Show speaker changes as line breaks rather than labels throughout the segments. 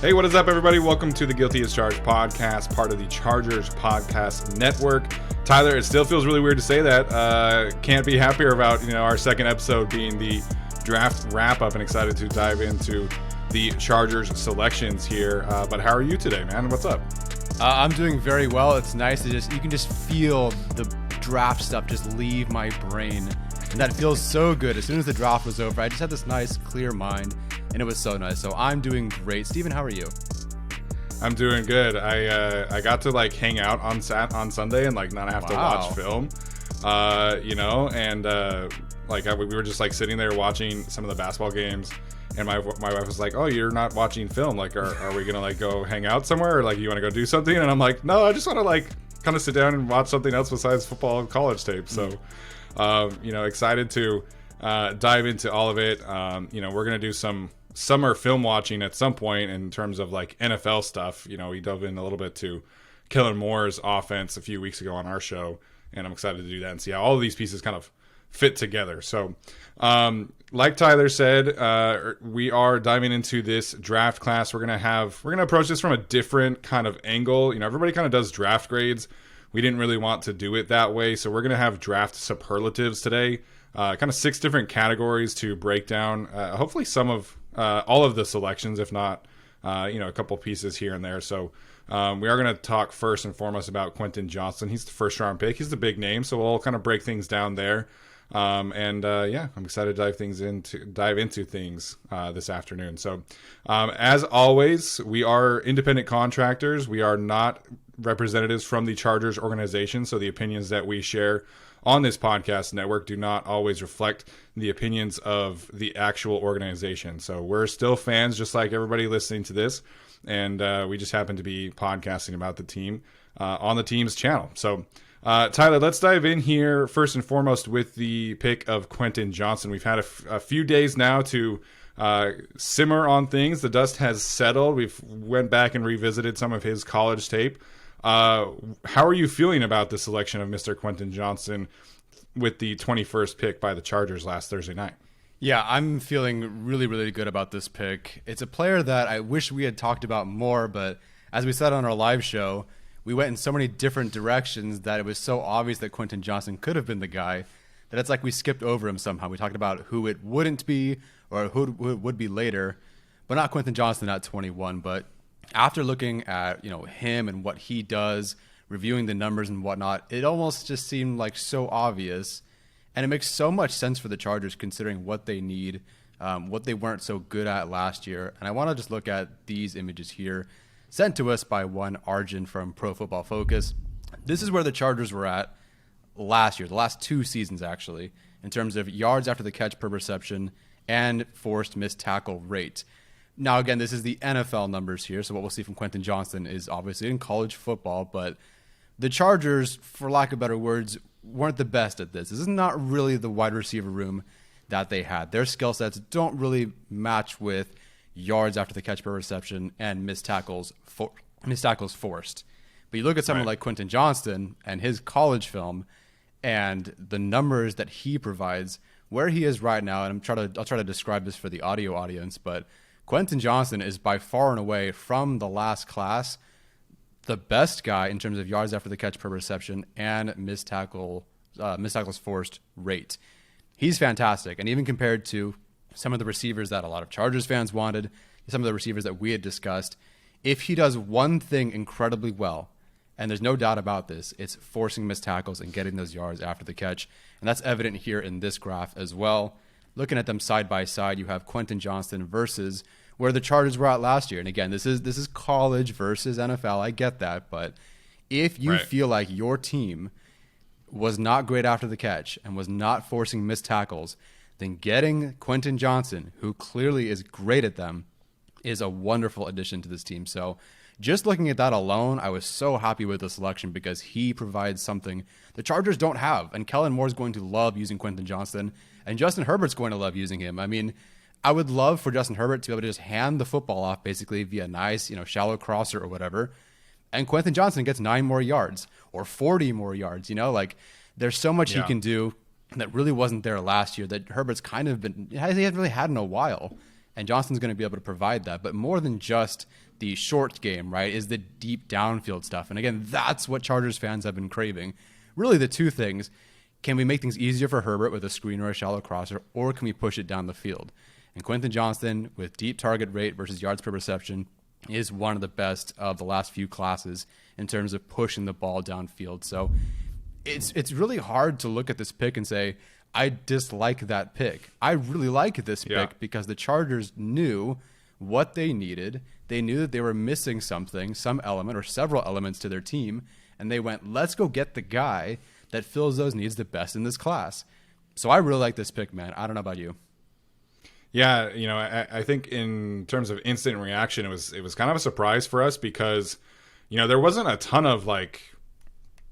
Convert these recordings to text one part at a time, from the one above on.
Hey, what is up, everybody? Welcome to the Guilty as Charged podcast, part of the Chargers Podcast Network. Tyler, it still feels really weird to say that. Can't be happier about our second episode being the draft wrap-up, and excited to dive into the Chargers selections here. But how are you today, man? What's up?
I'm doing very well. It's nice to you can just feel the draft stuff just leave my brain, and that feels so good. As soon as the draft was over, I just had this nice, clear mind. And it was so nice. So I'm doing great. Steven, how are you?
I'm doing good. I got to hang out on Sunday and not have to watch film. We were just sitting there watching some of the basketball games, and my wife was like, "Oh, you're not watching film? Are we gonna go hang out somewhere, or you want to go do something?" And I'm like, "No, I just want to kind of sit down and watch something else besides football and college tape." So, excited to dive into all of it. We're gonna do some summer film watching at some point in terms of NFL stuff. We dove in a little bit to Kellen Moore's offense a few weeks ago on our show, and I'm excited to do that and see how all of these pieces kind of fit together. So, like Tyler said, we are diving into this draft class. We're gonna approach this from a different kind of angle. Everybody kind of does draft grades. We didn't really want to do it that way, so we're gonna have draft superlatives today. Kind of 6 different categories to break down. Hopefully, some of all of the selections, if not, a couple pieces here and there. So we are going to talk first and foremost about Quentin Johnston. He's the first round pick. He's the big name, so we'll kind of break things down there. I'm excited to dive into things this afternoon. So as always, we are independent contractors. We are not representatives from the Chargers organization, so the opinions that we share on this podcast network do not always reflect the opinions of the actual organization. So we're still fans, just like everybody listening to this, and we just happen to be podcasting about the team on the team's channel. So Tyler, let's dive in here first and foremost with the pick of Quentin Johnston. We've had a few days now to simmer on things. The dust has settled. We've went back and revisited some of his college tape. How are you feeling about the selection of Mr. Quentin Johnston with the 21st pick by the Chargers last Thursday night?
Yeah, I'm feeling really, really good about this pick. It's a player that I wish we had talked about more, but as we said on our live show, we went in so many different directions that it was so obvious that Quentin Johnston could have been the guy that it's like we skipped over him somehow. We talked about who it wouldn't be or who it would be later, but not Quentin Johnston at 21. But after looking at him and what he does, reviewing the numbers and whatnot, it almost just seemed so obvious, and it makes so much sense for the Chargers considering what they need, what they weren't so good at last year. And I want to just look at these images here, sent to us by one Arjun from Pro Football Focus. This is where the Chargers were at last year, the last 2 seasons actually, in terms of yards after the catch per reception and forced missed tackle rate. Now, again, this is the NFL numbers here, so what we'll see from Quentin Johnston is obviously in college football, but the Chargers, for lack of better words, weren't the best at this. This is not really the wide receiver room that they had. Their skill sets don't really match with yards after the catch per reception and missed tackles forced. But you look at someone like Quentin Johnston and his college film and the numbers that he provides, where he is right now, and I'll try to describe this for the audio audience, but Quentin Johnston is by far and away from the last class the best guy in terms of yards after the catch per reception and missed tackles forced rate. He's fantastic, and even compared to some of the receivers that a lot of Chargers fans wanted, some of the receivers that we had discussed, if he does one thing incredibly well, and there's no doubt about this, it's forcing missed tackles and getting those yards after the catch, and that's evident here in this graph as well. Looking at them side by side, you have Quentin Johnston versus where the Chargers were at last year. And again, this is college versus NFL. I get that. But if you feel like your team was not great after the catch and was not forcing missed tackles, then getting Quentin Johnston, who clearly is great at them, is a wonderful addition to this team. So just looking at that alone, I was so happy with the selection because he provides something the Chargers don't have. And Kellen Moore is going to love using Quentin Johnston, and Justin Herbert's going to love using him. I mean, I would love for Justin Herbert to be able to just hand the football off basically via nice, shallow crosser or whatever. And Quentin Johnston gets 9 more yards or 40 more yards. There's so much he can do that really wasn't there last year that Herbert's kind of been, he hasn't really had in a while. And Johnston's going to be able to provide that. But more than just the short game, right, is the deep downfield stuff. And again, that's what Chargers fans have been craving. Really the two things. Can we make things easier for Herbert with a screen or a shallow crosser, or can we push it down the field? And Quentin Johnston, with deep target rate versus yards per reception, is one of the best of the last few classes in terms of pushing the ball downfield. So it's really hard to look at this pick and say, I dislike that pick. I really like this pick because the Chargers knew what they needed. They knew that they were missing something, some element or several elements to their team, and they went, let's go get the guy that fills those needs the best in this class. So I really like this pick, man. I don't know about you.
Yeah, I think in terms of instant reaction, it was kind of a surprise for us because, there wasn't a ton of like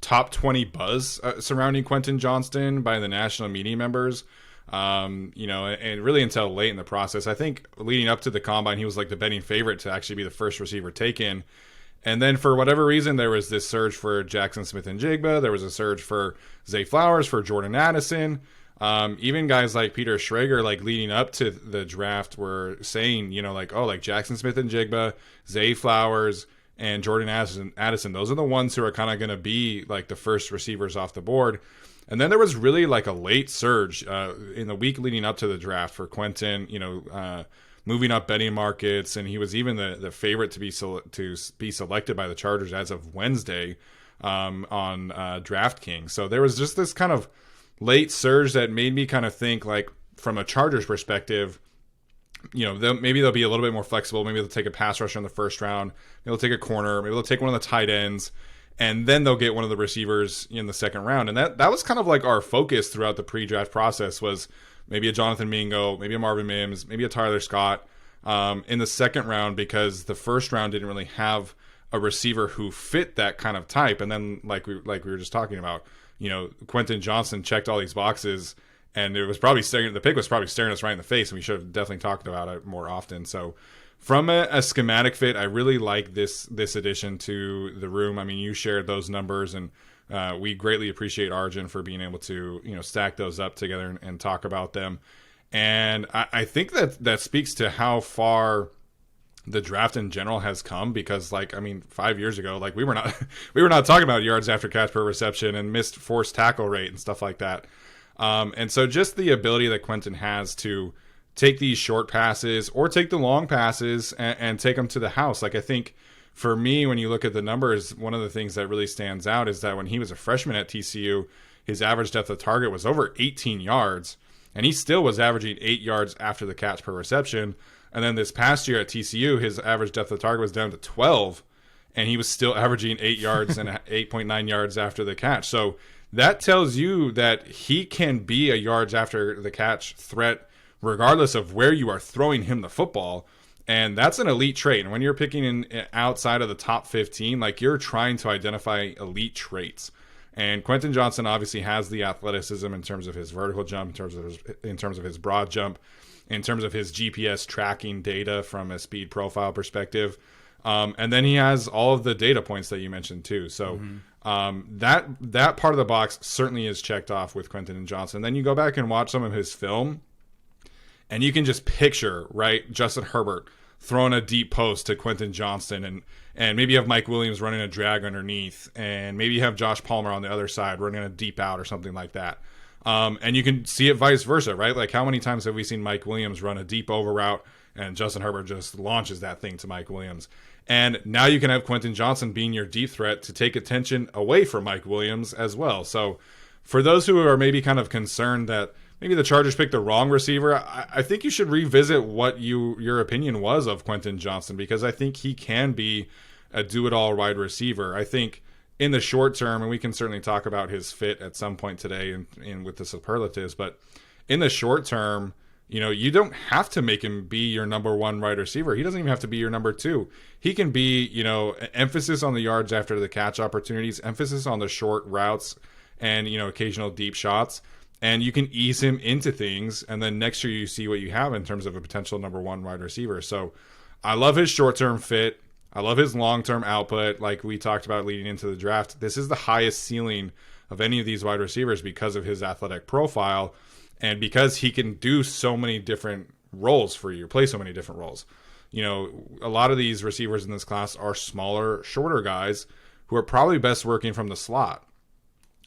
top 20 buzz surrounding Quentin Johnston by the national media members, and really until late in the process. I think leading up to the combine, he was like the betting favorite to actually be the first receiver taken. And then for whatever reason, there was this surge for Jackson Smith-Njigba. There was a surge for Zay Flowers, for Jordan Addison. Even guys like Peter Schrager, like leading up to the draft, were saying, like Jackson Smith-Njigba, Zay Flowers, and Jordan Addison. Those are the ones who are kind of going to be like the first receivers off the board. And then there was really like a late surge in the week leading up to the draft for Quentin, moving up betting markets, and he was even the favorite to be selected by the Chargers as of Wednesday on DraftKings. So there was just this kind of late surge that made me kind of think, like, from a Chargers perspective, maybe they'll be a little bit more flexible. Maybe they'll take a pass rusher in the first round. Maybe they'll take a corner. Maybe they'll take one of the tight ends, and then they'll get one of the receivers in the second round. And that was kind of like our focus throughout the pre-draft process, was maybe a Jonathan Mingo, maybe a Marvin Mims, maybe a Tyler Scott in the second round, because the first round didn't really have a receiver who fit that kind of type. And then like we were just talking about, Quentin Johnston checked all these boxes, and the pick was probably staring us right in the face, and we should have definitely talked about it more often. So from a schematic fit, I really like this addition to the room. I mean, you shared those numbers, and we greatly appreciate Arjun for being able to, stack those up together and talk about them. And I think that speaks to how far the draft in general has come, because 5 years ago, we were not talking about yards after catch per reception and missed forced tackle rate and stuff like that. And so just the ability that Quentin has to take these short passes or take the long passes and take them to the house. Like, I think for me, when you look at the numbers, one of the things that really stands out is that when he was a freshman at TCU, his average depth of target was over 18 yards, and he still was averaging 8 yards after the catch per reception. And then this past year at TCU, his average depth of target was down to 12, and he was still averaging 8 yards and 8.9 yards after the catch. So that tells you that he can be a yards after the catch threat regardless of where you are throwing him the football. And that's an elite trait. And when you're picking in outside of the top 15, you're trying to identify elite traits. And Quentin Johnston obviously has the athleticism in terms of his vertical jump, in terms of his broad jump, in terms of his GPS tracking data from a speed profile perspective. And then he has all of the data points that you mentioned too. So that part of the box certainly is checked off with Quentin Johnston. Then you go back and watch some of his film, and you can just picture, right, Justin Herbert throwing a deep post to Quentin Johnston, and maybe you have Mike Williams running a drag underneath, and maybe you have Josh Palmer on the other side running a deep out or something like that. And you can see it vice versa, right? Like, how many times have we seen Mike Williams run a deep over route and Justin Herbert just launches that thing to Mike Williams? And now you can have Quentin Johnston being your deep threat to take attention away from Mike Williams as well. So for those who are maybe kind of concerned that maybe the Chargers picked the wrong receiver, I think you should revisit what your opinion was of Quentin Johnston, because I think he can be a do-it-all wide receiver. I think in the short term, and we can certainly talk about his fit at some point today and with the superlatives, but in the short term, you don't have to make him be your number one wide receiver. He doesn't even have to be your number two. He can be, emphasis on the yards after the catch opportunities, emphasis on the short routes and, occasional deep shots. And you can ease him into things, and then next year you see what you have in terms of a potential number one wide receiver. So I love his short-term fit. I love his long-term output, like we talked about leading into the draft. This is the highest ceiling of any of these wide receivers because of his athletic profile and because he can do so many different roles for you, play so many different roles. You know, a lot of these receivers in this class are smaller, shorter guys who are probably best working from the slot.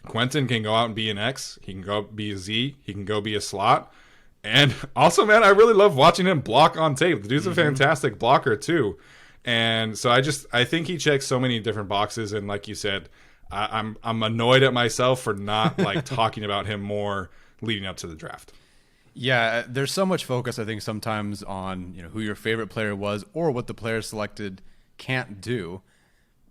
Quentin can go out and be an X. He can go be a Z. He can go be a slot. And also, man, I really love watching him block on tape. The dude's a fantastic blocker, too. And so I think he checks so many different boxes. And like you said, I'm annoyed at myself for not like talking about him more leading up to the draft.
Yeah, there's so much focus, I think, sometimes on who your favorite player was or what the player selected can't do.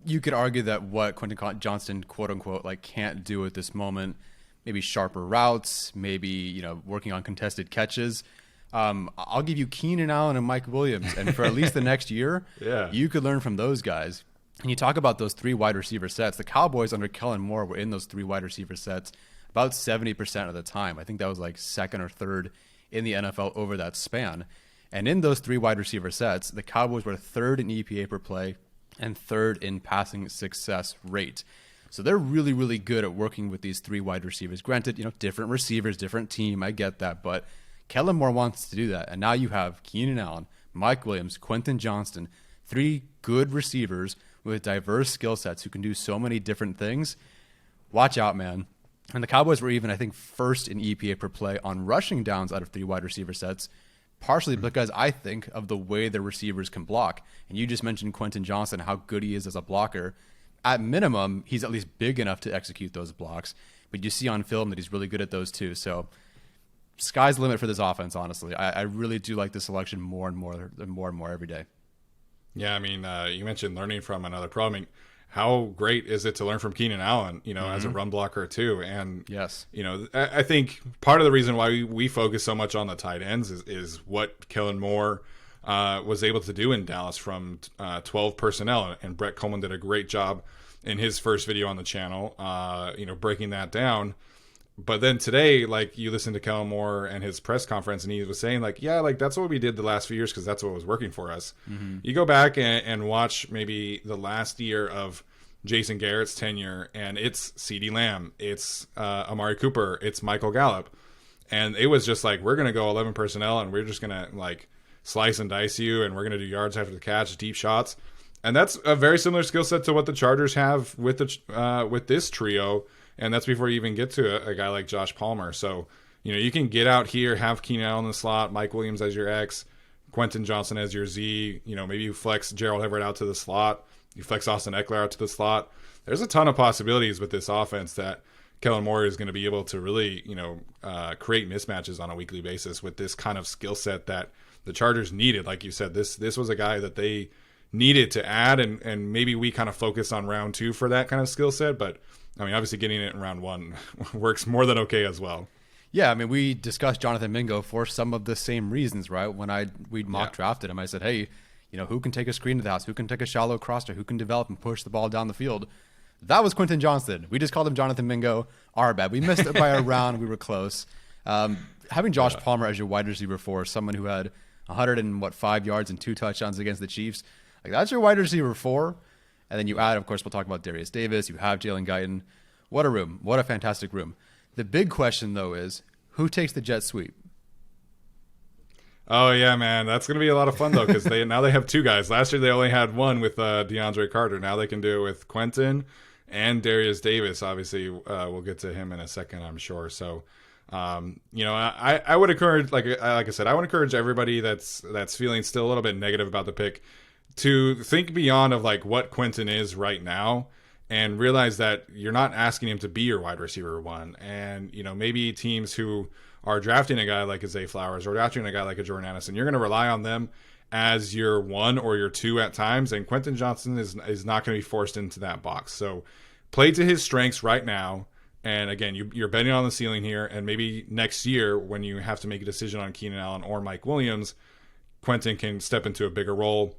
You could argue that what Quentin Johnston, quote unquote, like can't do at this moment, maybe sharper routes, maybe working on contested catches. I'll give you Keenan Allen and Mike Williams, and for at least the next year, you could learn from those guys. And you talk about those 3 wide receiver sets. The Cowboys under Kellen Moore were in those 3 wide receiver sets about 70% of the time. I think that was like second or third in the NFL over that span. And in those 3 wide receiver sets, the Cowboys were 3rd in EPA per play and 3rd in passing success rate. So they're really, really good at working with these 3 wide receivers. Granted, different receivers, different team. I get that. But Kellen Moore wants to do that. And now you have Keenan Allen, Mike Williams, Quentin Johnston, 3 good receivers with diverse skill sets who can do so many different things. Watch out, man. And the Cowboys were even, I think, 1st in EPA per play on rushing downs out of 3 wide receiver sets, partially because I think of the way the receivers can block. And you just mentioned Quentin Johnston, how good he is as a blocker. At minimum, he's at least big enough to execute those blocks. But you see on film that he's really good at those too. So sky's the limit for this offense, honestly. I really do like this selection more and more every day.
Yeah, I mean, you mentioned learning from another pro. I mean, how great is it to learn from Keenan Allen, as a run blocker too? And
yes,
I think part of the reason why we focus so much on the tight ends is what Kellen Moore was able to do in Dallas from 12 personnel, and Brett Coleman did a great job in his first video on the channel, breaking that down. But then today, like, you listen to Kellen Moore and his press conference, and he was saying, like, yeah, like, that's what we did the last few years because that's what was working for us. You go back and watch maybe the last year of Jason Garrett's tenure, and it's CeeDee Lamb, it's Amari Cooper, it's Michael Gallup. And it was just like, we're going to go 11 personnel, and we're just going to, like, slice and dice you, and we're going to do yards after the catch, deep shots. And that's a very similar skill set to what the Chargers have with this trio. And that's before you even get to a guy like Josh Palmer. So, you can get out here, have Keenan Allen in the slot, Mike Williams as your X, Quentin Johnston as your Z. Maybe you flex Gerald Everett out to the slot. You flex Austin Eckler out to the slot. There's a ton of possibilities with this offense that Kellen Moore is going to be able to really, create mismatches on a weekly basis with this kind of skill set that the Chargers needed. Like you said, this was a guy that they needed to add, and maybe we kind of focus on round 2 for that kind of skill set, but I mean, obviously getting it in round 1 works more than okay as well.
Yeah, I mean, we discussed Jonathan Mingo for some of the same reasons, right? When we'd mock drafted him, I said, hey, who can take a screen to the house? Who can take a shallow crosser? Who can develop and push the ball down the field? That was Quentin Johnston. We just called him Jonathan Mingo. Our bad. We missed it by a round. We were close. Having Josh Palmer as your wide receiver 4, someone who had 105 yards and 2 touchdowns against the Chiefs, like, that's your wide receiver 4. And then you add, of course, we'll talk about Darius Davis. You have Jalen Guyton. What a room. What a fantastic room. The big question, though, is who takes the jet sweep?
Oh, yeah, man. That's going to be a lot of fun, though, because now they have 2 guys. Last year they only had 1 with DeAndre Carter. Now they can do it with Quentin and Darius Davis. Obviously, we'll get to him in a second, I'm sure. So, I would encourage, like I said, I would encourage everybody that's feeling still a little bit negative about the pick to think beyond of like what Quentin is right now and realize that you're not asking him to be your wide receiver 1. And, maybe teams who are drafting a guy like a Zay Flowers or drafting a guy like a Jordan Addison, you're going to rely on them as your 1 or your 2 at times. And Quentin Johnston is not going to be forced into that box. So play to his strengths right now. And again, you're betting on the ceiling here. And maybe next year when you have to make a decision on Keenan Allen or Mike Williams, Quentin can step into a bigger role.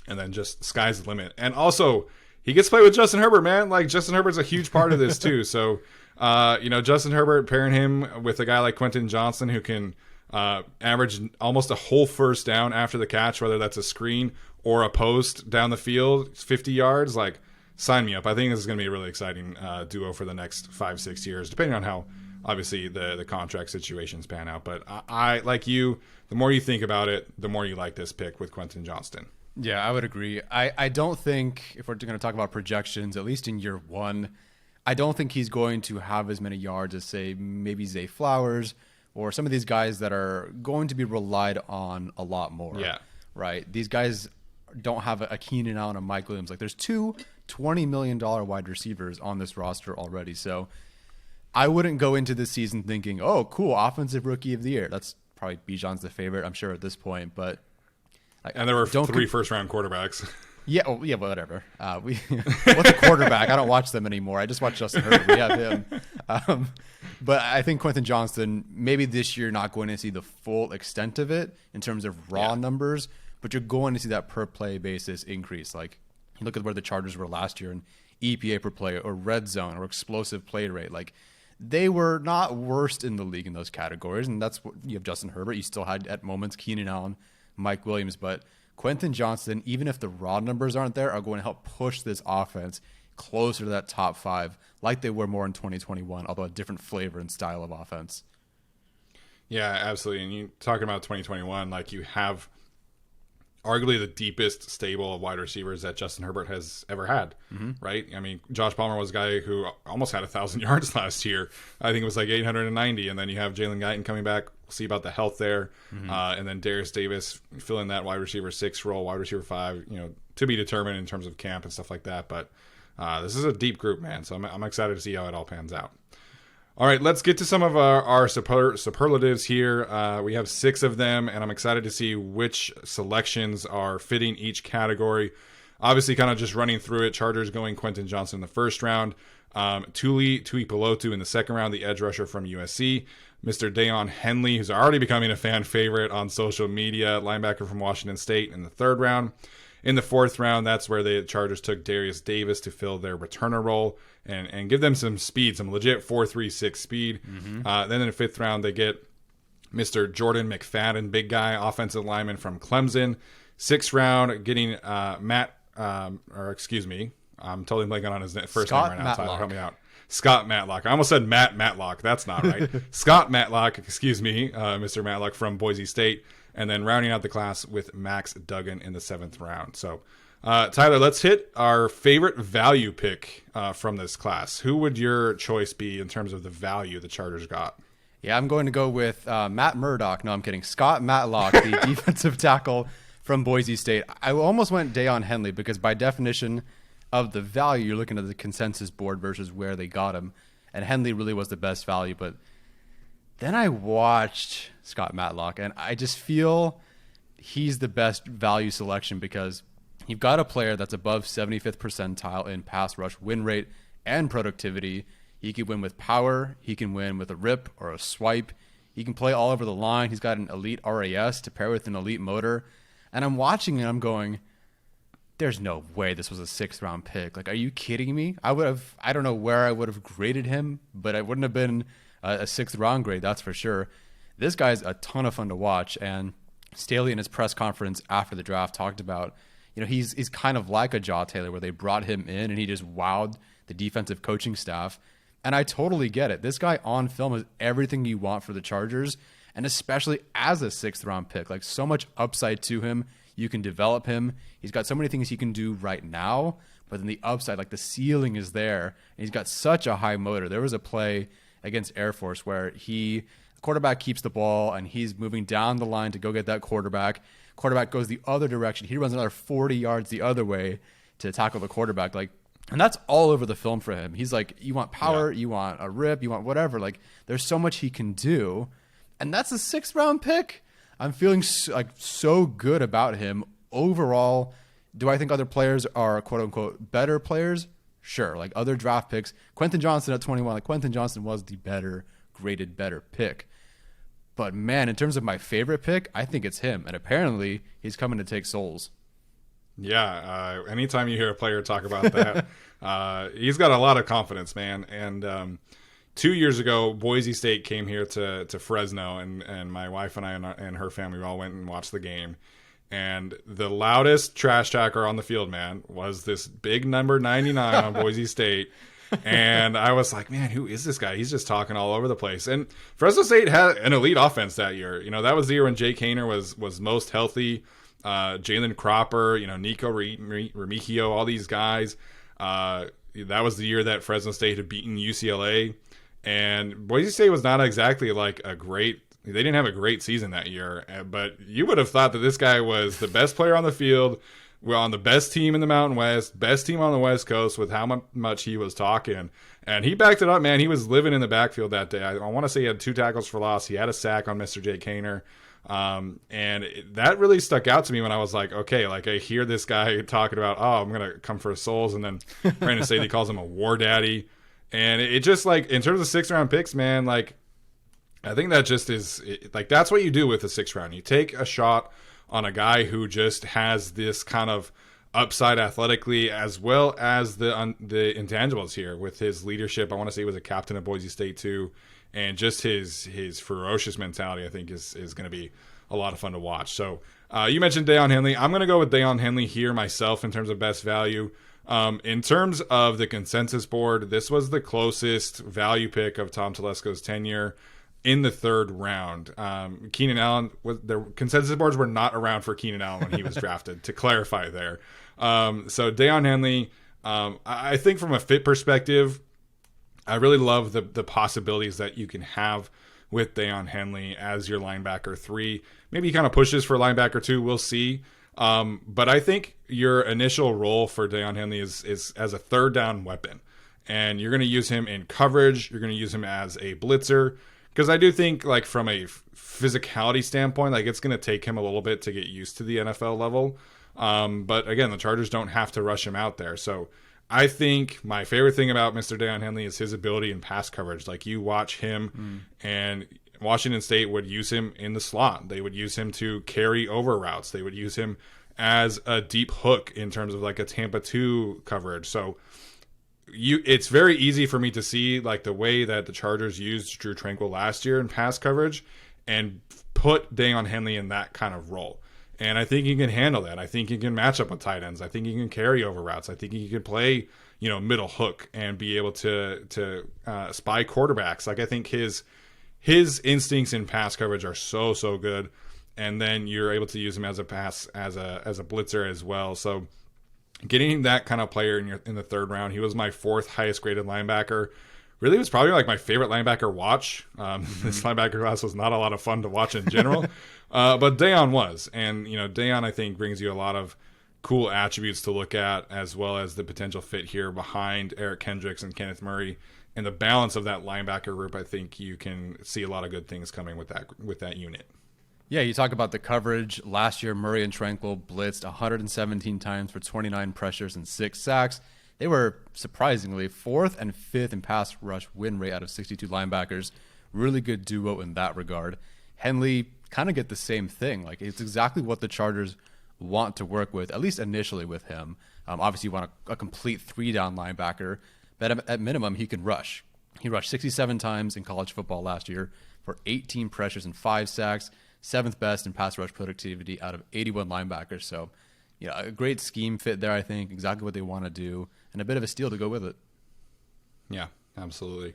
And then just sky's the limit. And also, he gets to play with Justin Herbert, man. Like, Justin Herbert's a huge part of this, too. So, Justin Herbert, pairing him with a guy like Quentin Johnston who can average almost a whole first down after the catch, whether that's a screen or a post down the field, 50 yards, like, sign me up. I think this is going to be a really exciting duo for the next 5-6 years, depending on how obviously the contract situations pan out. But I like you, the more you think about it, the more you like this pick with Quentin Johnston.
Yeah, I would agree. I don't think, if we're going to talk about projections, at least in year one, I don't think he's going to have as many yards as, say, maybe Zay Flowers or some of these guys that are going to be relied on a lot more.
Yeah.
Right? These guys don't have a Keenan Allen and Mike Williams. Like, there's two $20 million wide receivers on this roster already. So I wouldn't go into this season thinking, oh, cool, offensive rookie of the year. That's probably Bijan's the favorite, I'm sure, at this point. But
and there were 3 first-round quarterbacks.
Yeah, oh, yeah, whatever. What's a quarterback? I don't watch them anymore. I just watch Justin Herbert. We have him. But I think Quentin Johnston, maybe this year not going to see the full extent of it in terms of raw numbers, but you're going to see that per play basis increase. Like, you look at where the Chargers were last year in EPA per play or red zone or explosive play rate. Like, they were not worst in the league in those categories, and that's what you have. Justin Herbert. You still had at moments Keenan Allen, Mike Williams, but Quentin Johnston, even if the raw numbers aren't there, are going to help push this offense closer to that top 5 like they were more in 2021, although a different flavor and style of offense.
Yeah, absolutely. And you talking about 2021, like, you have arguably the deepest stable of wide receivers that Justin Herbert has ever had, right? I mean, Josh Palmer was a guy who almost had 1,000 yards last year. I think it was like 890. And then you have Jalen Guyton coming back. We'll see about the health there. And then Darius Davis filling that wide receiver 6 role, wide receiver 5, to be determined in terms of camp and stuff like that. But this is a deep group, man. So I'm excited to see how it all pans out. All right, let's get to some of our superlatives here. We have 6 of them, and I'm excited to see which selections are fitting each category. Obviously, kind of just running through it, Chargers going Quentin Johnston in the first round, Tuli Tuipulotu in the second round, the edge rusher from USC, Mr. Deion Henley, who's already becoming a fan favorite on social media, linebacker from Washington State in the third round. In the fourth round, that's where the Chargers took Darius Davis to fill their returner role and give them some speed, some legit 4.36 speed. Then in the fifth round, they get Mr. Jordan McFadden, big guy, offensive lineman from Clemson. Sixth round, getting I'm totally blanking on his first name right now. Tyler, help me out. Scott Matlock. I almost said Matt Matlock. That's not right. Scott Matlock, Mr. Matlock from Boise State. And then rounding out the class with Max Duggan in the 7th round. So, Tyler, let's hit our favorite value pick from this class. Who would your choice be in terms of the value the Chargers got?
Yeah, I'm going to go with Matt Murdock. No, I'm kidding. Scott Matlock, the defensive tackle from Boise State. I almost went Deion Henley because by definition of the value, you're looking at the consensus board versus where they got him. And Henley really was the best value, but then I watched Scott Matlock, and I just feel he's the best value selection because you've got a player that's above 75th percentile in pass rush win rate and productivity. He can win with power. He can win with a rip or a swipe. He can play all over the line. He's got an elite RAS to pair with an elite motor. And I'm watching and I'm going, there's no way this was a 6th round pick. Like, are you kidding me? I don't know where I would have graded him, but I wouldn't have been a 6th round grade, that's for sure. This guy's a ton of fun to watch, and Staley in his press conference after the draft talked about, he's kind of like a Jaw Taylor where they brought him in and he just wowed the defensive coaching staff. And I totally get it. This guy on film is everything you want for the Chargers, and especially as a 6th round pick. Like, so much upside to him. You can develop him. He's got so many things he can do right now, but then the upside, like the ceiling is there. And he's got such a high motor. There was a play against Air Force where the quarterback keeps the ball and he's moving down the line to go get that quarterback. Quarterback goes the other direction. He runs another 40 yards the other way to tackle the quarterback. And that's all over the film for him. He's like, you want power, you want a rip, you want whatever. Like, there's so much he can do. And that's a 6th round pick. I'm feeling so good about him overall. Do I think other players are quote unquote better players? Sure. Like other draft picks, Quentin Johnston at 21, like Quentin Johnston was the better pick. But man, in terms of my favorite pick, I think it's him. And apparently he's coming to take souls.
Yeah. Anytime you hear a player talk about that, he's got a lot of confidence, man. And 2 years ago, Boise State came here to Fresno, and my wife and I and her family all went and watched the game. And the loudest trash talker on the field, man, was this big number 99 on Boise State. And I was like, man, who is this guy? He's just talking all over the place. And Fresno State had an elite offense that year. That was the year when Jake Haener was most healthy. Jalen Cropper, Nico Remigio, all these guys. That was the year that Fresno State had beaten UCLA. And Boise State was not exactly like they didn't have a great season that year. But you would have thought that this guy was the best player on the field. We're on the best team in the Mountain West, best team on the West Coast with how much he was talking. And he backed it up, man. He was living in the backfield that day. I want to say he had 2 tackles for loss. He had a sack on Mr. Jake Haener. That really stuck out to me when I was like, okay, like I hear this guy talking about, oh, I'm going to come for his souls. And then Brandon Staley calls him a war daddy. And it just like, in terms of 6th round picks, man, like I think that just is like, that's what you do with the 6th round. You take a shot on a guy who just has this kind of upside athletically, as well as the intangibles here with his leadership. I want to say he was a captain at Boise State too, and just his ferocious mentality, I think is going to be a lot of fun to watch. So you mentioned Deion Henley. I'm going to go with Deion Henley here myself in terms of best value. In terms of the consensus board, this was the closest value pick of Tom Telesco's tenure in the 3rd round. Keenan Allen, the consensus boards were not around for Keenan Allen when he was drafted, to clarify there. So Deion Henley, I think from a fit perspective, I really love the possibilities that you can have with Deion Henley as your linebacker 3. Maybe he kind of pushes for linebacker 2. We'll see. But I think your initial role for Deion Henley is as a 3rd down weapon. And you're going to use him in coverage. You're going to use him as a blitzer. Because I do think, like, from a physicality standpoint, like, it's going to take him a little bit to get used to the NFL level. But, again, the Chargers don't have to rush him out there. So I think my favorite thing about Mr. Deion Henley is his ability in pass coverage. Like, you watch him, and Washington State would use him in the slot. They would use him to carry over routes. They would use him as a deep hook in terms of, like, a Tampa 2 coverage. So it's very easy for me to see like the way that the Chargers used Drew Tranquill last year in pass coverage and put Deion Henley in that kind of role. And I think he can handle that. I think he can match up with tight ends. I think he can carry over routes. I think he can play, middle hook and be able to spy quarterbacks. Like I think his instincts in pass coverage are so good. And then you're able to use him as a blitzer as well. So getting that kind of player in the 3rd round, he was my 4th highest graded linebacker. Really was probably like my favorite linebacker watch. This linebacker class was not a lot of fun to watch in general, but Deion was. And, Deion, I think, brings you a lot of cool attributes to look at, as well as the potential fit here behind Eric Kendricks and Kenneth Murray. And the balance of that linebacker group, I think you can see a lot of good things coming with that unit.
Yeah, you talk about the coverage. Last year, Murray and Tranquill blitzed 117 times for 29 pressures and 6 sacks. They were surprisingly 4th and 5th in pass rush win rate out of 62 linebackers. Really good duo in that regard. Henley kind of get the same thing. Like it's exactly what the Chargers want to work with, at least initially with him. Obviously, you want a complete 3-down linebacker, but at minimum, he can rush. He rushed 67 times in college football last year for 18 pressures and 5 sacks. 7th best in pass rush productivity out of 81 linebackers. So, a great scheme fit there, I think. Exactly what they want to do. And a bit of a steal to go with it.
Yeah, absolutely.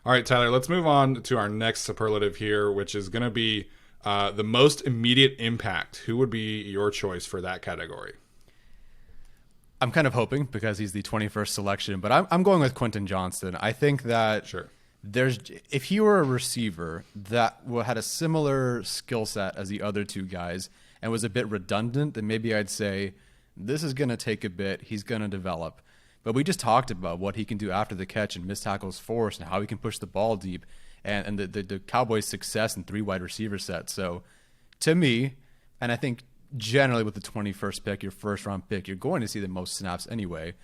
All right, Tyler, let's move on to our next superlative here, which is going to be the most immediate impact. Who would be your choice for that category?
I'm kind of hoping because he's the 21st selection, but I'm going with Quentin Johnston. I think that
sure.
If he were a receiver that had a similar skill set as the other 2 guys and was a bit redundant, then maybe I'd say this is going to take a bit. He's going to develop. But we just talked about what he can do after the catch and missed tackles forced and how he can push the ball deep and the Cowboys' success in 3 wide receiver sets. So to me, and I think generally with the 21st pick, your 1st round pick, you're going to see the most snaps anyway.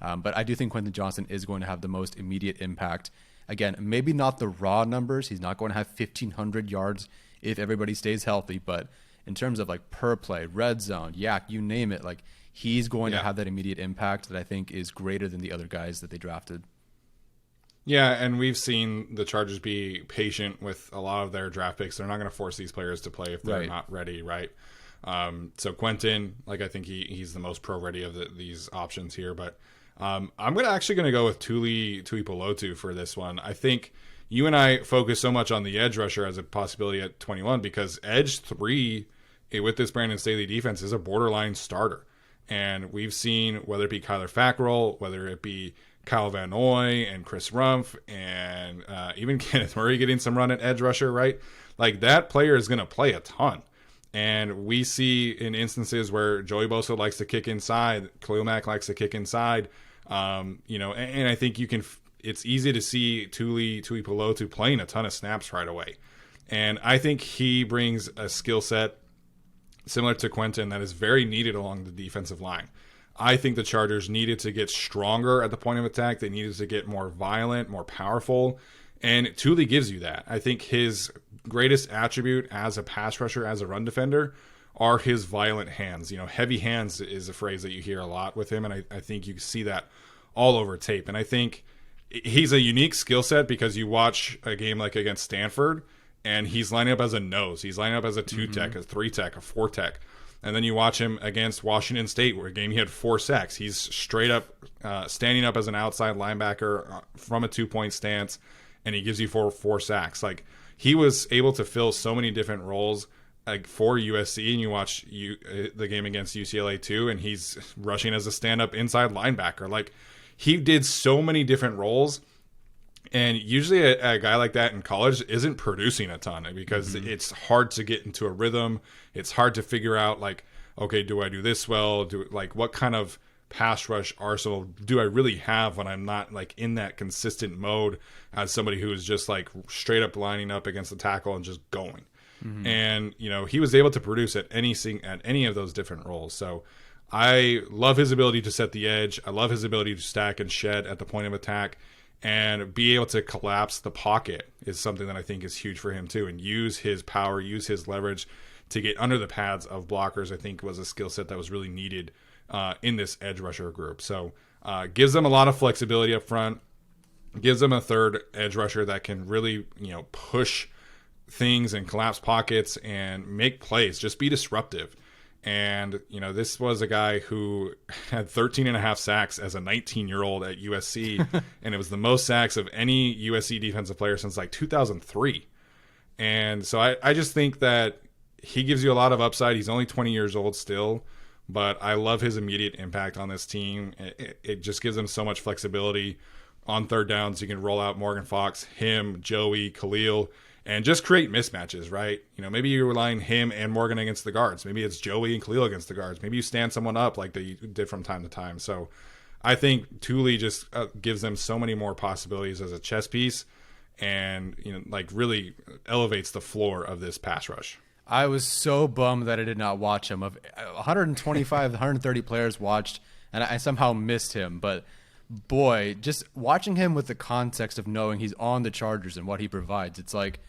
But I do think Quentin Johnston is going to have the most immediate impact. Again, maybe not the raw numbers. He's not going to have 1,500 yards if everybody stays healthy. But in terms of like per play, red zone, yak, you name it, like he's going to have that immediate impact that I think is greater than the other guys that they drafted.
Yeah, and we've seen the Chargers be patient with a lot of their draft picks. They're not going to force these players to play if they're not ready, right? So Quentin, like I think he's the most pro-ready of these options here. But I'm actually going to go with Tuli Tuipulotu for this one. I think you and I focus so much on the edge rusher as a possibility at 21 because edge 3 with this Brandon Staley defense is a borderline starter. And we've seen, whether it be Kyler Fackrell, whether it be Kyle Van Noy and Chris Rumpf, and even Kenneth Murray getting some run at edge rusher, right? Like, that player is going to play a ton. And we see in instances where Joey Bosa likes to kick inside, Khalil Mack likes to kick inside, and I think it's easy to see Tuli Tuipulotu playing a ton of snaps right away. And I think he brings a skill set similar to Quentin that is very needed along the defensive line. I think the Chargers needed to get stronger at the point of attack. They needed to get more violent, more powerful. And Tuli gives you that. I think his greatest attribute as a pass rusher, as a run defender, are his violent hands. Heavy hands is a phrase that you hear a lot with him. And I think you see that all over tape. And I think he's a unique skill set because you watch a game like against Stanford, and he's lining up as a nose. He's lining up as a 2-tech, a 3-tech, a 4-tech. And then you watch him against Washington State, where a game he had 4 sacks. He's straight up standing up as an outside linebacker from a 2-point stance, and he gives you four sacks. Like, he was able to fill so many different roles for USC, and you watch the game against UCLA too, and he's rushing as a stand-up inside linebacker. Like, he did so many different roles. And usually a guy like that in college isn't producing a ton because it's hard to get into a rhythm. It's hard to figure out, like, okay, do I do this well? What kind of pass rush arsenal do I really have when I'm not like in that consistent mode as somebody who is just like straight up lining up against the tackle and just going. And, he was able to produce at any of those different roles. So I love his ability to set the edge. I love his ability to stack and shed at the point of attack. And be able to collapse the pocket is something that I think is huge for him too. And use his power, use his leverage to get under the pads of blockers, I think was a skill set that was really needed in this edge rusher group. So gives them a lot of flexibility up front. Gives them a third edge rusher that can really, push things and collapse pockets and make plays, just be disruptive. And, this was a guy who had 13 and a half sacks as a 19-year-old at USC, and it was the most sacks of any USC defensive player since like 2003. And so I just think that he gives you a lot of upside. He's only 20 years old still, but I love his immediate impact on this team. It just gives them so much flexibility on third downs. You can roll out Morgan Fox, him, Joey, Khalil, and just create mismatches, right? Maybe you're relying him and Morgan against the guards. Maybe it's Joey and Khalil against the guards. Maybe you stand someone up like they did from time to time. So I think Tuli just gives them so many more possibilities as a chess piece and, really elevates the floor of this pass rush.
I was so bummed that I did not watch him. Of 125, 130 players watched, and I somehow missed him. But boy, just watching him with the context of knowing he's on the Chargers and what he provides, it's like,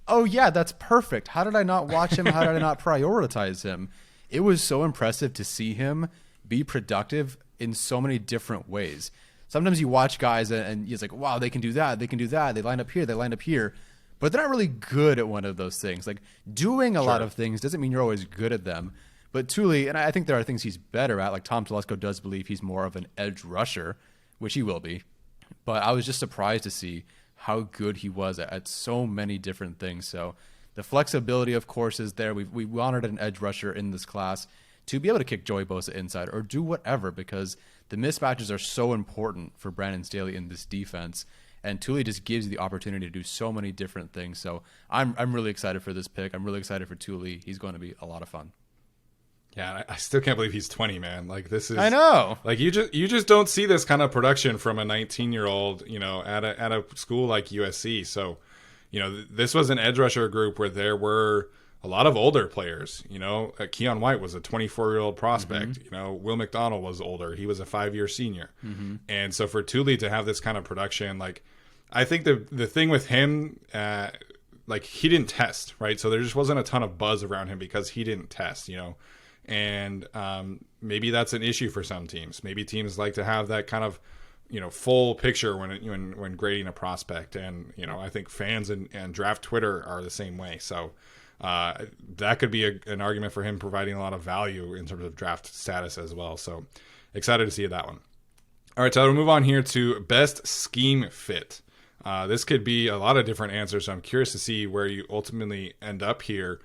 oh yeah, that's perfect. How did I not watch him? How did I not prioritize him? It was so impressive to see him be productive in so many different ways. Sometimes you watch guys and it's like, wow, they can do that. They can do that. They line up here. They line up here. But they're not really good at one of those things. Like, doing a lot of things doesn't mean you're always good at them. But Tuli, and I think there are things he's better at. Like, Tom Telesco does believe he's more of an edge rusher, which he will be. But I was just surprised to see how good he was at so many different things. So the flexibility, of course, is there. We wanted an edge rusher in this class to be able to kick Joey Bosa inside or do whatever, because the mismatches are so important for Brandon Staley in this defense. And Tuli just gives you the opportunity to do so many different things. So I'm really excited for this pick. I'm really excited for Tuli. He's going to be a lot of fun.
Yeah, I still can't believe he's 20, man. Like, this is,
I know.
Like, you just don't see this kind of production from a 19-year-old, at a school like USC. So, this was an edge rusher group where there were a lot of older players. Keon White was a 24-year-old prospect. Will McDonald was older. He was a 5-year senior. And so for Tuli to have this kind of production, like, I think the thing with him, he didn't test, right? So there just wasn't a ton of buzz around him because he didn't test, And maybe that's an issue for some teams. Maybe teams like to have that kind of, full picture when grading a prospect. And, I think fans and draft Twitter are the same way. So that could be an argument for him providing a lot of value in terms of draft status as well. So excited to see that one. All right, Tyler, we'll move on here to best scheme fit. This could be a lot of different answers, so I'm curious to see where you ultimately end up here.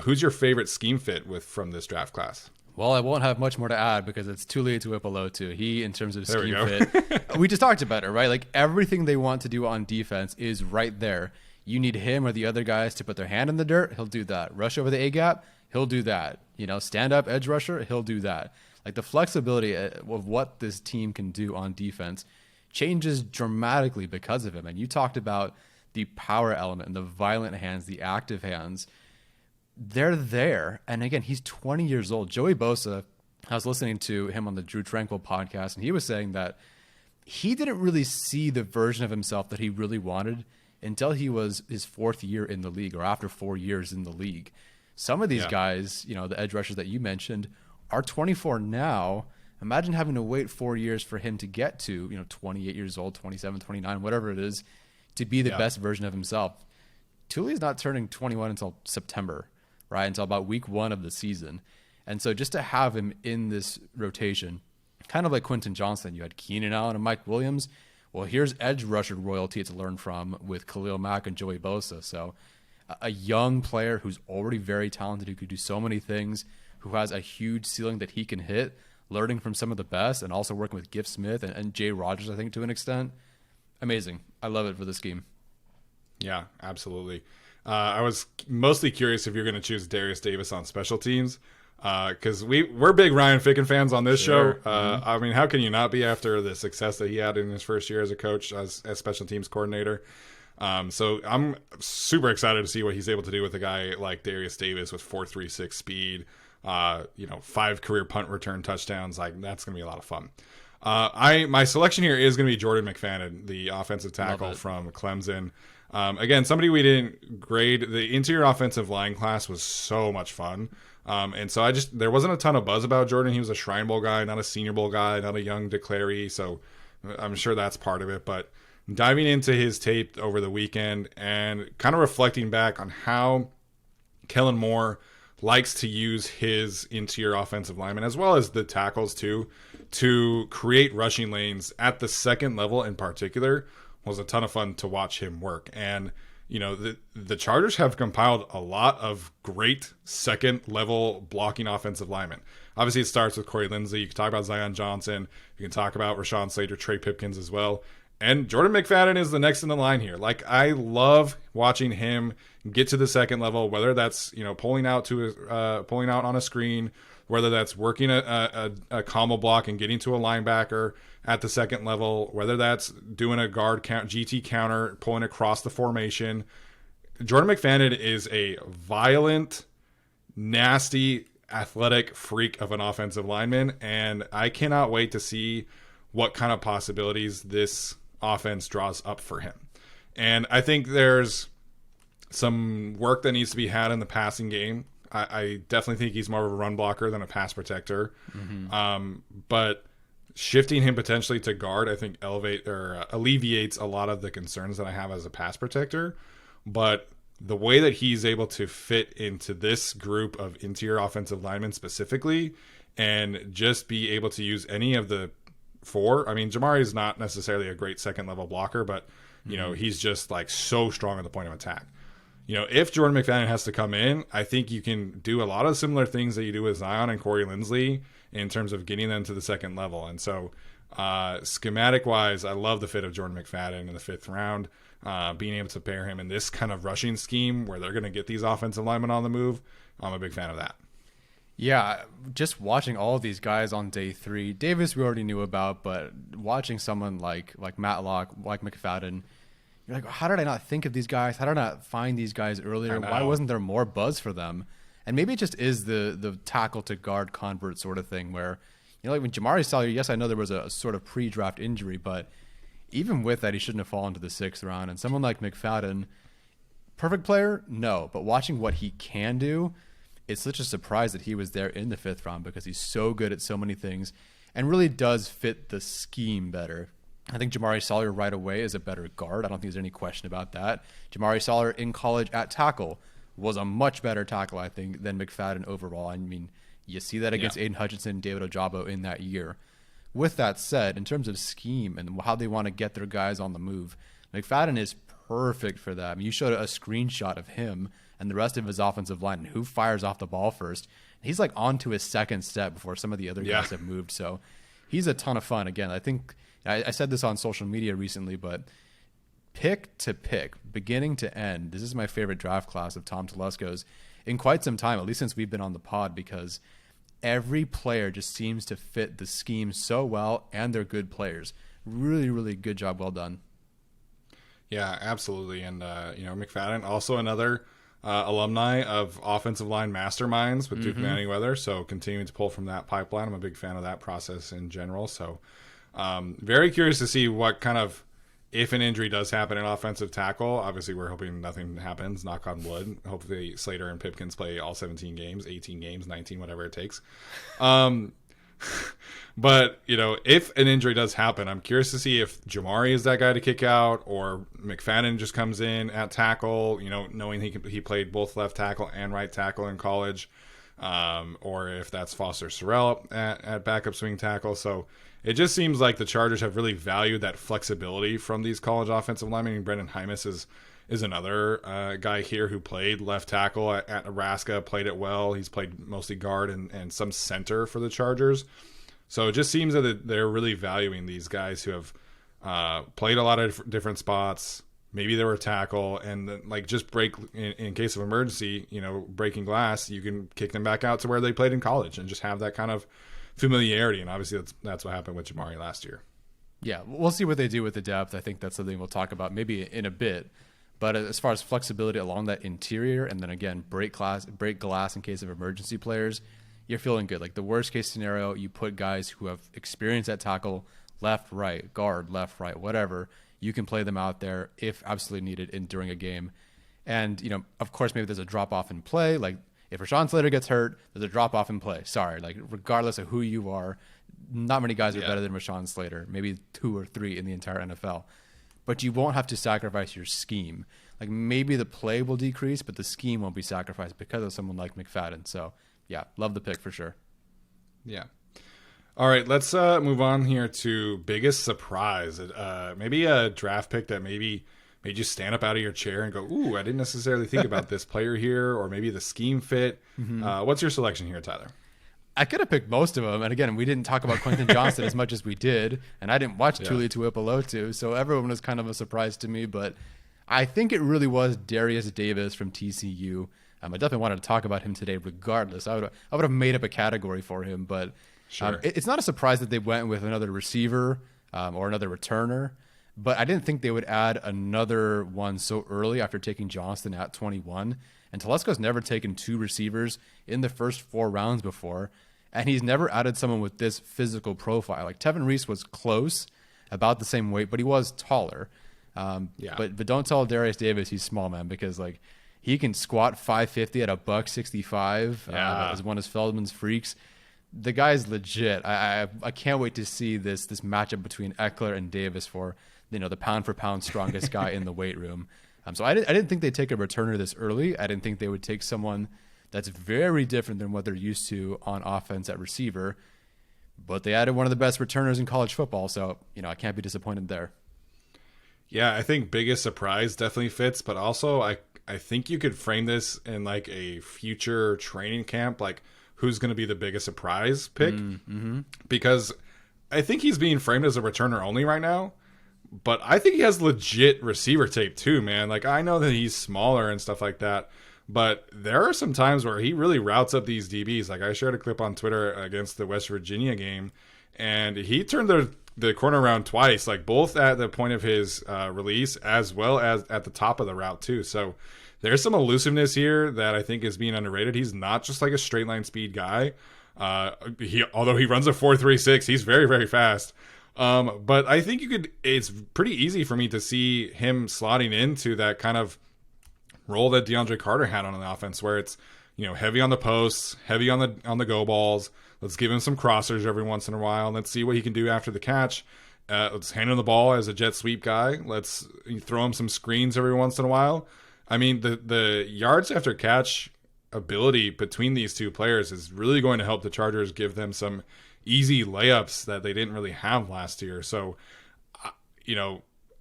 Who's your favorite scheme fit from this draft class?
Well, I won't have much more to add because it's Tuli Tuipulotu. He, in terms of
There we
scheme
go.
fit, we just talked about it, right? Like everything they want to do on defense is right there. You need him or the other guys to put their hand in the dirt. He'll do that. Rush over the A gap. He'll do that. Stand up edge rusher. He'll do that. Like the flexibility of what this team can do on defense changes dramatically because of him. And you talked about the power element and the violent hands, the active hands. They're there. And again, he's 20 years old. Joey Bosa, I was listening to him on the Drew Tranquil podcast, and he was saying that he didn't really see the version of himself that he really wanted until he was his 4th year in the league or after 4 years in the league. Some of these guys, the edge rushers that you mentioned, are 24 now. Imagine having to wait 4 years for him to get to, 28 years old, 27, 29, whatever it is, to be the best version of himself. Tuli's not turning 21 until September, right? Until about week 1 of the season. And so just to have him in this rotation, kind of like Quentin Johnston, you had Keenan Allen and Mike Williams. Well, here's edge rusher royalty to learn from with Khalil Mack and Joey Bosa. So a young player who's already very talented, who could do so many things, who has a huge ceiling that he can hit, learning from some of the best, and also working with Gift Smith and Jay Rogers, I think, to an extent. Amazing. I love it for the scheme.
Yeah, absolutely. I was mostly curious if you're going to choose Darius Davis on special teams, because we're big Ryan Ficken fans on this show. I mean, how can you not be after the success that he had in his first year as a coach, as special teams coordinator? So I'm super excited to see what he's able to do with a guy like Darius Davis with 4.36 speed, 5 career punt return touchdowns. Like, that's going to be a lot of fun. My selection here is going to be Jordan McFadden, the offensive tackle from Clemson. Again, somebody we didn't grade. The interior offensive line class was so much fun. And so there wasn't a ton of buzz about Jordan. He was a Shrine Bowl guy, not a Senior Bowl guy, not a young declaree. So I'm sure that's part of it. But diving into his tape over the weekend and kind of reflecting back on how Kellen Moore likes to use his interior offensive linemen, as well as the tackles too, to create rushing lanes at the second level in particular, was a ton of fun to watch him work. And the Chargers have compiled a lot of great second level blocking offensive linemen. Obviously, it starts with Corey Linsley. You can talk about Zion Johnson. You can talk about Rashawn Slater, Trey Pipkins as well. And Jordan McFadden is the next in the line here. Like, I love watching him get to the second level, whether that's pulling out on a screen, whether that's working a combo block and getting to a linebacker at the second level, whether that's doing a guard count, GT counter, pulling across the formation. Jordan McFadden is a violent, nasty, athletic freak of an offensive lineman, and I cannot wait to see what kind of possibilities this offense draws up for him. And I think there's some work that needs to be had in the passing game. I definitely think he's more of a run blocker than a pass protector. But shifting him potentially to guard, I think alleviates a lot of the concerns that I have as a pass protector. But the way that he's able to fit into this group of interior offensive linemen specifically, and just be able to use any of the 4. I mean, Jamari is not necessarily a great second level blocker, but he's just like so strong at the point of attack. If Jordan McFadden has to come in, I think you can do a lot of similar things that you do with Zion and Corey Linsley in terms of getting them to the second level. And so schematic wise, I love the fit of Jordan McFadden in the 5th round. Being able to pair him in this kind of rushing scheme where they're going to get these offensive linemen on the move, I'm a big fan of that.
Yeah, just watching all of these guys on day 3. Davis we already knew about, but watching someone like Matlock, like McFadden, you're like, how did I not think of these guys? How did I not find these guys earlier? Why wasn't there more buzz for them? And maybe it just is the tackle to guard convert sort of thing where, like when Jamari Salyer, yes, I know there was a sort of pre-draft injury, but even with that, he shouldn't have fallen to the 6th round. And someone like McFadden, perfect player? No. But watching what he can do, it's such a surprise that he was there in the 5th round because he's so good at so many things and really does fit the scheme better. I think Jamari Salyer right away is a better guard. I don't think there's any question about that. Jamari Salyer in college at tackle was a much better tackle, I think, than McFadden overall. I mean, you see that against Aiden Hutchinson, David Ojabo in that year. with that said, in terms of scheme and how they want to get their guys on the move, McFadden is perfect for that. I mean, you showed a screenshot of him and the rest of his offensive line and who fires off the ball first. He's like on to his second step before some of the other guys have moved. So he's a ton of fun. Again, I think I said this on social media recently, but pick to pick, beginning to end, this is my favorite draft class of Tom Telesco's in quite some time, at least since we've been on the pod, because every player just seems to fit the scheme so well, and they're good players. Really, really good job. Well done.
Yeah, absolutely. And, McFadden, also another alumni of offensive line masterminds with Duke Manyweather. So continuing to pull from that pipeline. I'm a big fan of that process in general. So very curious to see what kind of, if an injury does happen in offensive tackle. Obviously, we're hoping nothing happens, knock on wood. Hopefully Slater and Pipkins play all 17 games, 18 games, 19, whatever it takes. But, if an injury does happen, I'm curious to see if Jamari is that guy to kick out, or McFadden just comes in at tackle, knowing he played both left tackle and right tackle in college, or if that's Foster Sorrell at backup swing tackle. So it just seems like the Chargers have really valued that flexibility from these college offensive linemen. I mean, Brendan Hymus is another guy here who played left tackle at Nebraska, played it well. He's played mostly guard and some center for the Chargers. So it just seems that they're really valuing these guys who have played a lot of different spots. Maybe they were a tackle, and just break in case of emergency, breaking glass, you can kick them back out to where they played in college and just have that kind of familiarity. And obviously that's what happened with Jamari last year.
Yeah, we'll see what they do with the depth. I think that's something we'll talk about maybe in a bit. But as far as flexibility along that interior, and then again, break glass in case of emergency players, you're feeling good. Like the worst case scenario, you put guys who have experience at tackle, left, right, guard, left, right, whatever. You can play them out there if absolutely needed during a game. And, of course, maybe there's a drop off in play. Like if Rashawn Slater gets hurt, there's a drop off in play. Sorry, regardless of who you are, not many guys are better than Rashawn Slater. Maybe 2 or 3 in the entire NFL. But you won't have to sacrifice your scheme. Like maybe the play will decrease, but the scheme won't be sacrificed because of someone like McFadden. So, yeah, love the pick for sure.
Yeah. All right, let's move on here to biggest surprise. Maybe a draft pick that maybe made you stand up out of your chair and go, ooh, I didn't necessarily think about this player here, or maybe the scheme fit. What's your selection here, Tyler?
I could have picked most of them. And again, we didn't talk about Quentin Johnston as much as we did. And I didn't watch Tuli Tuipulotu, so everyone was kind of a surprise to me. But I think it really was Darius Davis from TCU. I definitely wanted to talk about him today regardless. I would have made up a category for him. But
sure.
It's not a surprise that they went with another receiver or another returner. But I didn't think they would add another one so early after taking Johnston at 21. And Telesco's never taken 2 receivers in the first 4 rounds before. And he's never added someone with this physical profile. Like Tevin Reese was close, about the same weight, but he was taller. But don't tell Darius Davis he's small, man, because he can squat 550 at $165 as one of Feldman's freaks. The guy's legit. I can't wait to see this matchup between Eckler and Davis for the pound for pound strongest guy in the weight room. So I didn't think they'd take a returner this early. I didn't think they would take someone that's very different than what they're used to on offense at receiver. But they added one of the best returners in college football, so I can't be disappointed there.
Yeah, I think biggest surprise definitely fits, but also I think you could frame this in a future training camp, who's going to be the biggest surprise pick, because I think he's being framed as a returner only right now, but I think he has legit receiver tape too, man. I know that he's smaller and stuff like that, but there are some times where he really routes up these DBs. I shared a clip on Twitter against the West Virginia game, and he turned the corner around twice, both at the point of his release as well as at the top of the route too. So there's some elusiveness here that I think is being underrated. He's not just a straight line speed guy. Although he runs a 4.36, he's very, very fast. But I think it's pretty easy for me to see him slotting into that kind of role that DeAndre Carter had on the offense, where it's, heavy on the posts, heavy on the go balls. Let's give him some crossers every once in a while. And let's see what he can do after the catch. Let's hand him the ball as a jet sweep guy. Let's throw him some screens every once in a while. I mean, the yards after catch ability between these two players is really going to help the Chargers give them some easy layups that they didn't really have last year. So,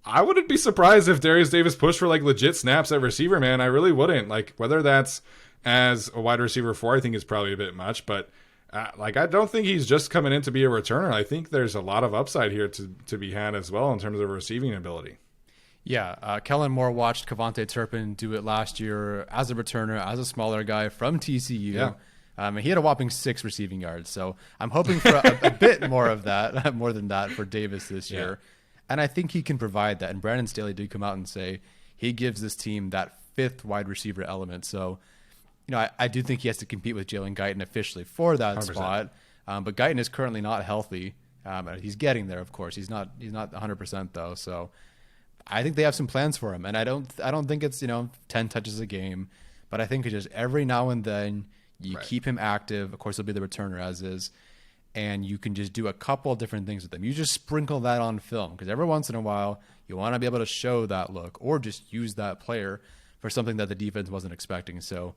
I wouldn't be surprised if Darius Davis pushed for like legit snaps at receiver, man. I really wouldn't. Like, whether that's as a wide receiver 4, I think is probably a bit much, but I don't think he's just coming in to be a returner. I think there's a lot of upside here to be had as well in terms of receiving ability.
Yeah, Kellen Moore watched Kevontae Turpin do it last year as a returner, as a smaller guy from TCU.
Yeah.
And he had a whopping 6 receiving yards. So I'm hoping for a bit more of that, more than that for Davis this year. And I think he can provide that. And Brandon Staley did come out and say he gives this team that 5th wide receiver element. So, I do think he has to compete with Jalen Guyton officially for that 100%. Spot. But Guyton is currently not healthy. He's getting there, of course. He's not 100% though. So I think they have some plans for him. And I don't think it's 10 touches a game, but I think it's just every now and then you keep him active. Of course, he'll be the returner as is. And you can just do a couple of different things with them. You just sprinkle that on film because every once in a while you want to be able to show that look or just use that player for something that the defense wasn't expecting. So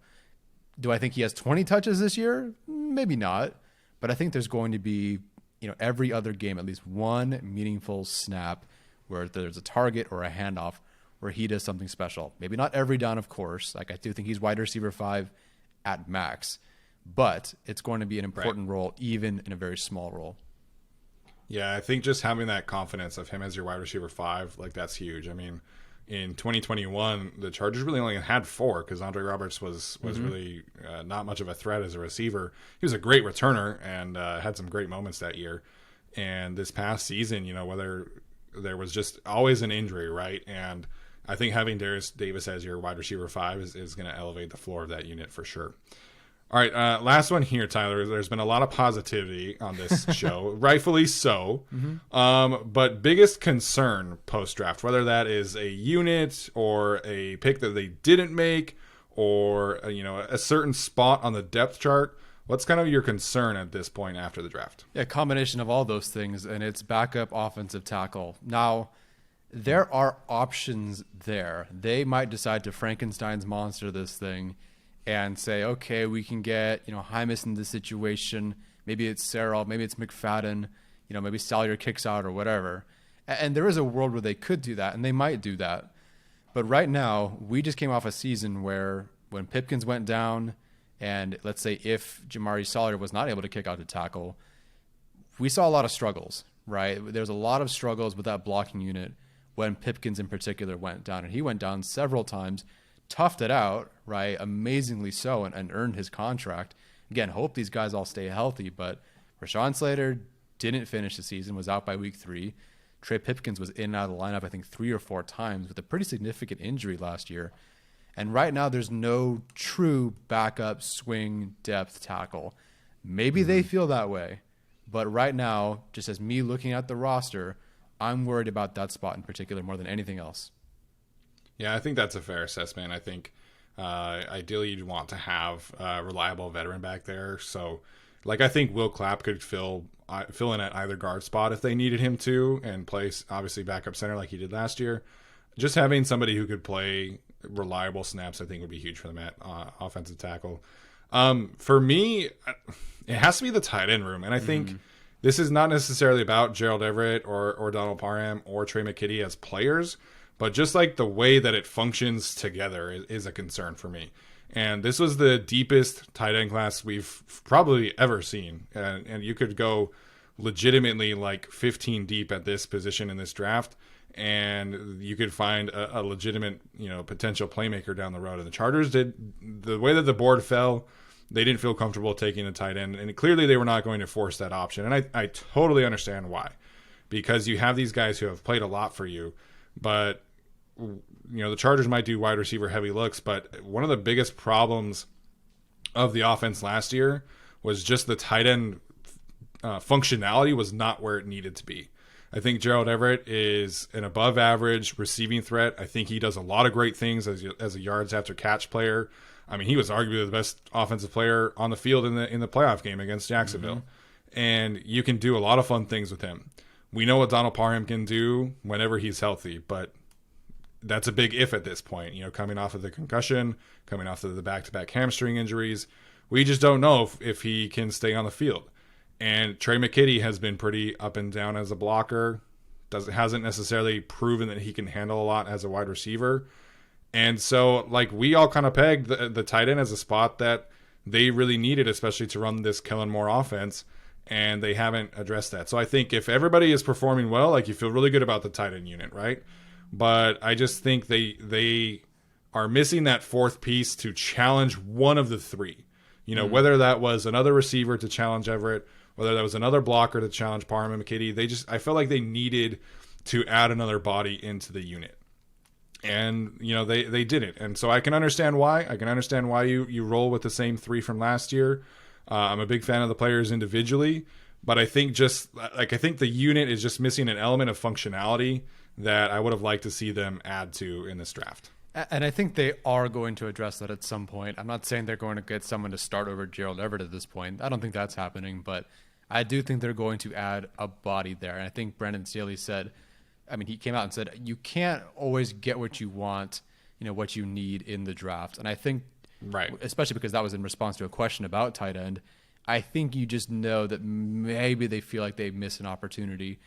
do I think he has 20 touches this year? Maybe not. But I think there's going to be, every other game, at least one meaningful snap where there's a target or a handoff where he does something special. Maybe not every down, of course. Like I do think he's wide receiver 5 at max. But it's going to be an important role, even in a very small role.
Yeah, I think just having that confidence of him as your wide receiver 5, like that's huge. I mean, in 2021, the Chargers really only had 4 because Andre Roberts was really not much of a threat as a receiver. He was a great returner and had some great moments that year. And this past season, whether there was just always an injury, right? And I think having Darius Davis as your wide receiver 5 is going to elevate the floor of that unit for sure. All right, last one here, Tyler. There's been a lot of positivity on this show, rightfully so. But biggest concern post-draft, whether that is a unit or a pick that they didn't make or, a certain spot on the depth chart, what's kind of your concern at this point after the draft?
Yeah, combination of all those things, and it's backup offensive tackle. Now, there are options there. They might decide to Frankenstein's monster this thing and say, okay, we can get, Hymus in this situation. Maybe it's Serrell, maybe it's McFadden, maybe Salyer kicks out or whatever. And there is a world where they could do that, and they might do that. But right now, we just came off a season where when Pipkins went down, and let's say if Jamari Salyer was not able to kick out to tackle, we saw a lot of struggles, right? There's a lot of struggles with that blocking unit when Pipkins in particular went down. And he went down several times, toughed it out, right? Amazingly so, and earned his contract. Again, hope these guys all stay healthy, but Rashawn Slater didn't finish the season, was out by week 3. Trey Pipkins was in and out of the lineup, I think, 3 or 4 times with a pretty significant injury last year. And right now, there's no true backup swing depth tackle. Maybe they feel that way, but right now, just as me looking at the roster, I'm worried about that spot in particular more than anything else.
Yeah, I think that's a fair assessment. I think ideally you'd want to have a reliable veteran back there. So, I think Will Clapp could fill in at either guard spot if they needed him to, and play obviously backup center like he did last year. Just having somebody who could play reliable snaps, I think, would be huge for them at offensive tackle. For me, it has to be the tight end room, and I think this is not necessarily about Gerald Everett or Donald Parham or Trey McKitty as players, but just like the way that it functions together is a concern for me. And this was the deepest tight end class we've probably ever seen. And you could go legitimately 15 deep at this position in this draft, and you could find a legitimate, potential playmaker down the road. And the Chargers did, the way that the board fell, they didn't feel comfortable taking a tight end. And clearly they were not going to force that option. And I totally understand why. Because you have these guys who have played a lot for you, but the Chargers might do wide receiver heavy looks, but one of the biggest problems of the offense last year was just the tight end functionality was not where it needed to be. I think Gerald Everett is an above average receiving threat. I think he does a lot of great things as a yards after catch player. I mean, he was arguably the best offensive player on the field in the playoff game against Jacksonville. And you can do a lot of fun things with him. We know what Donald Parham can do whenever he's healthy, but that's a big if at this point, coming off of the concussion, coming off of the back-to-back hamstring injuries. We just don't know if he can stay on the field. And Trey McKitty has been pretty up and down as a blocker. Hasn't necessarily proven that he can handle a lot as a wide receiver. And so, like, we all kind of pegged the tight end as a spot that they really needed, especially to run this Kellen Moore offense, and they haven't addressed that. So I think if everybody is performing well, like, you feel really good about the tight end unit, right? But I just think they are missing that fourth piece to challenge one of the three. You know, whether that was another receiver to challenge Everett, whether that was another blocker to challenge Parham and McKitty. I felt like they needed to add another body into the unit. And, you know, they didn't. And so I can understand why. I can understand why you roll with the same three from last year. I'm a big fan of the players individually, but I think the unit is just missing an element of functionality that I would have liked to see them add to in this draft.
And I think they are going to address that at some point. I'm not saying they're going to get someone to start over Gerald Everett at this point. I don't think that's happening, but I do think they're going to add a body there. And I think Brandon Staley said, I mean, he came out and said, you can't always get what you want, you know, what you need in the draft. And I think,
right,
especially because that was in response to a question about tight end, I think you just know that maybe they feel like they miss an opportunity.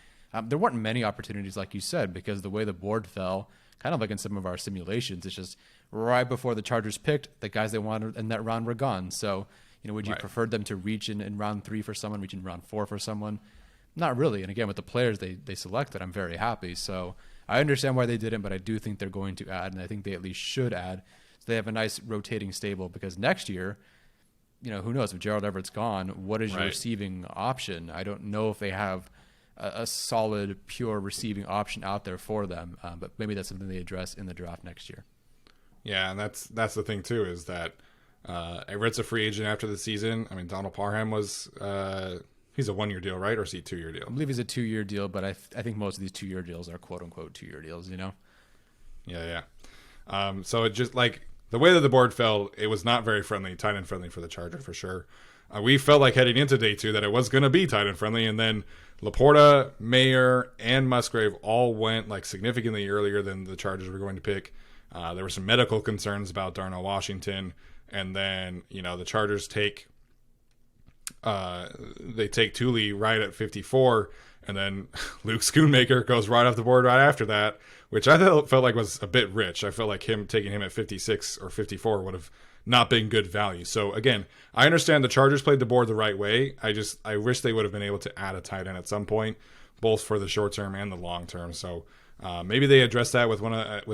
There weren't many opportunities, like you said, because the way the board fell, kind of like in some of our simulations, it's just right before the Chargers picked, the guys they wanted in that round were gone. So, you know, would you prefer them to reach in round 3 for someone, reach in round 4 for someone? Not really. And again, with the players they selected, I'm very happy. So I understand why they didn't, but I do think they're going to add, and I think they at least should add, so they have a nice rotating stable, because next year, you know, who knows, if Gerald Everett's gone, what is your receiving option? I don't know if they have a solid, pure receiving option out there for them, but maybe that's something they address in the draft next year.
Yeah, and that's the thing too, is that Everett's a free agent after the season. I mean, Donald Parham was he's a 1-year deal, right? Or is he a 2-year deal?
I believe he's a 2-year deal, but I think most of these 2-year deals are quote-unquote 2-year deals, you know?
Yeah. So it just, like, the way that the board fell, it was not very friendly, tight end friendly for the Charger, for sure. We felt like heading into day 2 that it was going to be tight end friendly, and then Laporta, Mayer, and Musgrave all went, like, significantly earlier than the Chargers were going to pick. There were some medical concerns about Darnell Washington, and then, you know, the Chargers take Tuli right at 54, and then Luke Schoonmaker goes right off the board right after that, which I felt like was a bit rich. I felt like taking him at 56 or 54 would have not been good value. So again, I understand the Chargers played the board the right way. I wish they would have been able to add a tight end at some point, both for the short term and the long term. So maybe they address that with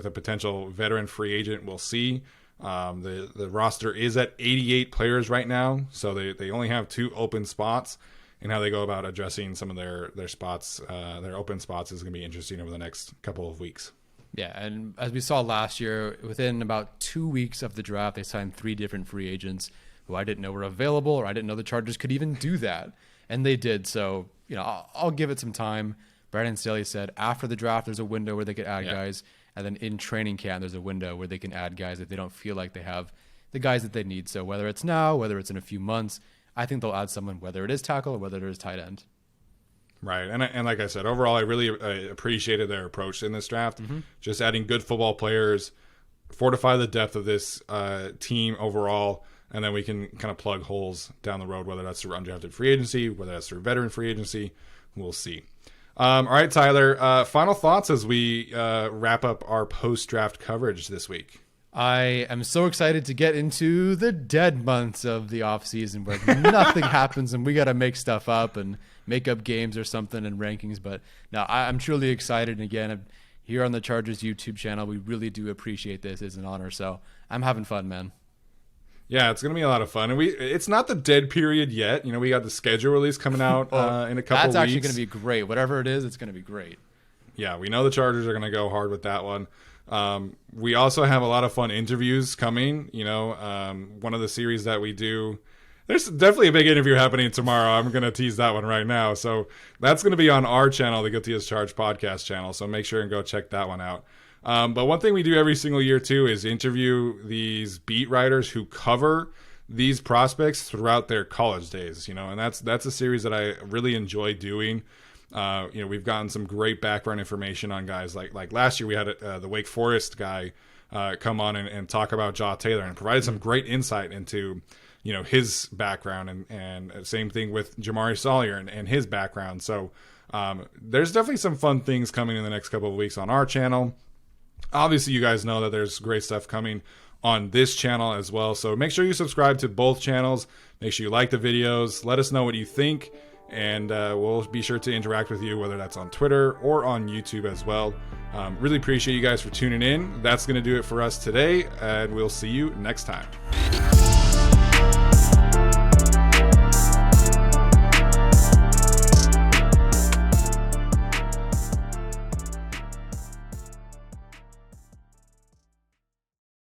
a potential veteran free agent. We'll see. The roster is at 88 players right now, so they only have 2 open spots, and how they go about addressing some of their spots, their open spots, is going to be interesting over the next couple of weeks.
Yeah, and as we saw last year, within about 2 weeks of the draft, they signed 3 different free agents who I didn't know were available, or I didn't know the Chargers could even do that, and they did. So, you know, I'll give it some time. Brandon Staley said after the draft, there's a window where they could add guys. And then in training camp, there's a window where they can add guys if they don't feel like they have the guys that they need. So whether it's now, whether it's in a few months, I think they'll add someone, whether it is tackle or whether it is tight end.
Right. And like I said, overall, I really appreciated their approach in this draft. Just adding good football players, fortify the depth of this team overall, and then we can kind of plug holes down the road, whether that's through undrafted free agency, whether that's through veteran free agency. We'll see. All right, Tyler, final thoughts as we wrap up our post-draft coverage this week.
I am so excited to get into the dead months of the offseason where nothing happens and we got to make stuff up and make up games or something and rankings. But no, I'm truly excited. And again, here on the Chargers YouTube channel, we really do appreciate this. It's an honor. So I'm having fun, man.
Yeah, it's going to be a lot of fun. And it's not the dead period yet. You know, we got the schedule release coming out in a couple weeks.
That's actually going to be great. Whatever it is, it's going to be great.
Yeah, we know the Chargers are going to go hard with that one. We also have a lot of fun interviews coming. You know, one of the series that we do, there's definitely a big interview happening tomorrow. I'm going to tease that one right now. So that's going to be on our channel, the Guilty as Charged podcast channel. So make sure and go check that one out. But one thing we do every single year, too, is interview these beat writers who cover these prospects throughout their college days, you know, and that's a series that I really enjoy doing. You know, we've gotten some great background information on guys like last year we had the Wake Forest guy come on and talk about Jaw Taylor and provided some great insight into, you know, his background, and same thing with Jamari Sawyer and his background. So there's definitely some fun things coming in the next couple of weeks on our channel. Obviously, you guys know that there's great stuff coming on this channel as well. So make sure you subscribe to both channels. Make sure you like the videos. Let us know what you think. And we'll be sure to interact with you, whether that's on Twitter or on YouTube as well. Really appreciate you guys for tuning in. That's going to do it for us today, and we'll see you next time.